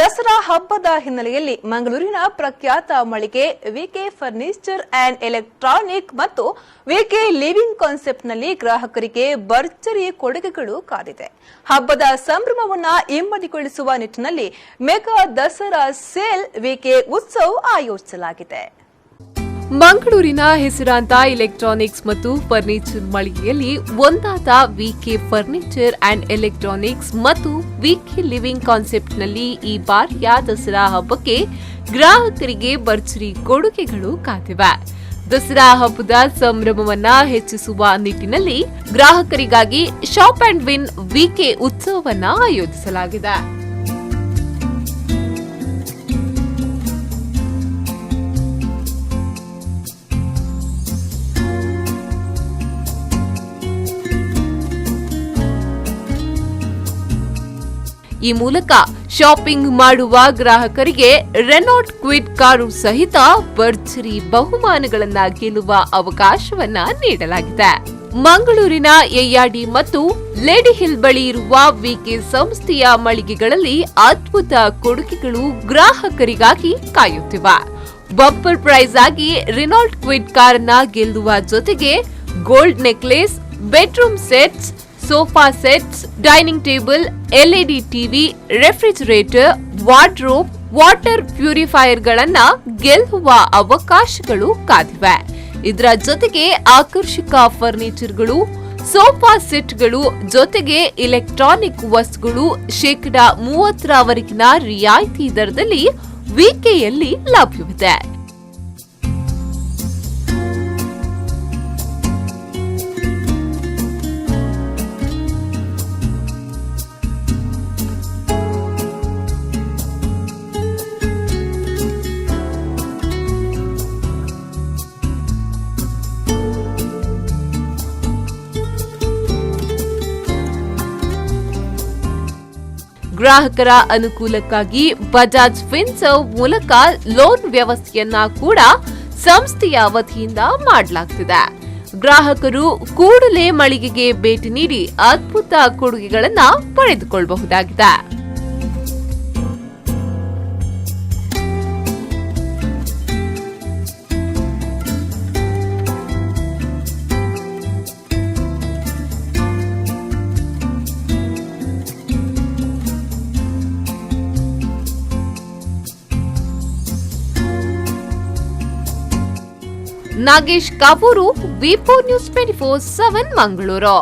ದಸರಾ ಹಬ್ಬದ ಹಿನ್ನೆಲೆಯಲ್ಲಿ ಮಂಗಳೂರಿನ ಪ್ರಖ್ಯಾತ ಮಳಿಗೆ ವಿಕೆ ಫರ್ನಿಚರ್ ಅಂಡ್ ಎಲೆಕ್ಟ್ರಾನಿಕ್ ಮತ್ತು ವಿಕೆ ಲಿವಿಂಗ್ ಕಾನ್ಸೆಪ್ಟ್ನಲ್ಲಿ ಗ್ರಾಹಕರಿಗೆ ಭರ್ಜರಿ ಕೊಡುಗೆಗಳು ಕಾದಿದೆ. ಹಬ್ಬದ ಸಂಭ್ರಮವನ್ನು ಇಮ್ಮಡಿಗೊಳಿಸುವ ನಿಟ್ಟಿನಲ್ಲಿ ಮೆಗಾ ದಸರಾ ಸೇಲ್ ವಿಕೆ ಉತ್ಸವ್ ಆಯೋಜಿಸಲಾಗಿದೆ. ಮಂಗಳೂರಿನ ಹೆಸರಾಂತ ಎಲೆಕ್ಟ್ರಾನಿಕ್ಸ್ ಮತ್ತು ಫರ್ನಿಚರ್ ಮಳಿಗೆಯಲ್ಲಿ ಒಂದಾದ ವಿಕೆ ಫರ್ನಿಚರ್ ಅಂಡ್ ಎಲೆಕ್ಟ್ರಾನಿಕ್ಸ್ ಮತ್ತು ವಿಕೆ ಲಿವಿಂಗ್ ಕಾನ್ಸೆಪ್ಟ್ನಲ್ಲಿ ಈ ಬಾರಿಯ ದಸರಾ ಹಬ್ಬಕ್ಕೆ ಗ್ರಾಹಕರಿಗೆ ಭರ್ಜರಿ ಕೊಡುಗೆಗಳು ಕಾದಿವೆ. ದಸರಾ ಹಬ್ಬದ ಸಂಭ್ರಮವನ್ನ ಹೆಚ್ಚಿಸುವ ನಿಟ್ಟಿನಲ್ಲಿ ಗ್ರಾಹಕರಿಗಾಗಿ ಶಾಪ್ ಅಂಡ್ ವಿನ್ ವಿಕೆ ಉತ್ಸವವನ್ನ ಆಯೋಜಿಸಲಾಗಿದೆ. ಈ ಮೂಲಕ ಶಾಪಿಂಗ್ ಮಾಡುವ ಗ್ರಾಹಕರಿಗೆ ರೆನಾಲ್ಟ್ ಕ್ವಿಡ್ ಕಾರು ಸಹಿತ ಭರ್ಜರಿ ಬಹುಮಾನಗಳನ್ನ ಗೆಲ್ಲುವ ಅವಕಾಶವನ್ನ ನೀಡಲಾಗಿದೆ. ಮಂಗಳೂರಿನ ಎಯ್ಯಾಡಿ ಮತ್ತು ಲೇಡಿ ಹಿಲ್ ಬಳಿ ಇರುವ ವಿಕೆ ಸಂಸ್ಥೆಯ ಮಳಿಗೆಗಳಲ್ಲಿ ಅದ್ಭುತ ಕೊಡುಗೆಗಳು ಗ್ರಾಹಕರಿಗಾಗಿ ಕಾಯುತ್ತಿವೆ. ಬಂಪರ್ ಪ್ರೈಸ್ ಆಗಿ ರೆನಾಲ್ಟ್ ಕ್ವಿಡ್ ಕಾರನ್ನ ಗೆಲ್ಲುವ ಜೊತೆಗೆ gold necklace, bedroom sets, sofa sets, dining table, LED TV, refrigerator, wardrobe, water ಪ್ಯೂರಿಫೈಯರ್ಗಳನ್ನ ಗೆಲ್ಲುವ ಅವಕಾಶಗಳು ಕಾದಿವೆ. ಇದರ ಜೊತೆಗೆ ಆಕರ್ಷಕ ಫರ್ನಿಚರ್ಗಳು, ಸೋಫಾ ಸೆಟ್ಗಳು ಜೊತೆಗೆ ಇಲೆಕ್ಟ್ರಾನಿಕ್ ವಸ್ತುಗಳು 30% ರಿಯಾಯಿತಿ ದರದಲ್ಲಿ ವಿಕೆಯಲ್ಲಿ ಲಭ್ಯವಿದೆ. ಗ್ರಾಹಕರ ಅನುಕೂಲಕ್ಕಾಗಿ ಬಜಾಜ್ ಫಿನ್ಸರ್ವ್ ಮೂಲಕ ಲೋನ್ ವ್ಯವಸ್ಥೆಯನ್ನ ಕೂಡ ಸಂಸ್ಥೆಯ ವತಿಯಿಂದ ಮಾಡಲಾಗುತ್ತಿದೆ. ಗ್ರಾಹಕರು ಕೂಡಲೇ ಮಳಿಗೆಗೆ ಭೇಟಿ ನೀಡಿ ಅದ್ಭುತ ಕೊಡುಗೆಗಳನ್ನು ಪಡೆದುಕೊಳ್ಳಬಹುದಾಗಿದೆ. ನಾಗೇಶ್ ಕಾಪೂರು, ವಿ4 ನ್ಯೂಸ್ 24/7 ಮಂಗಳೂರು.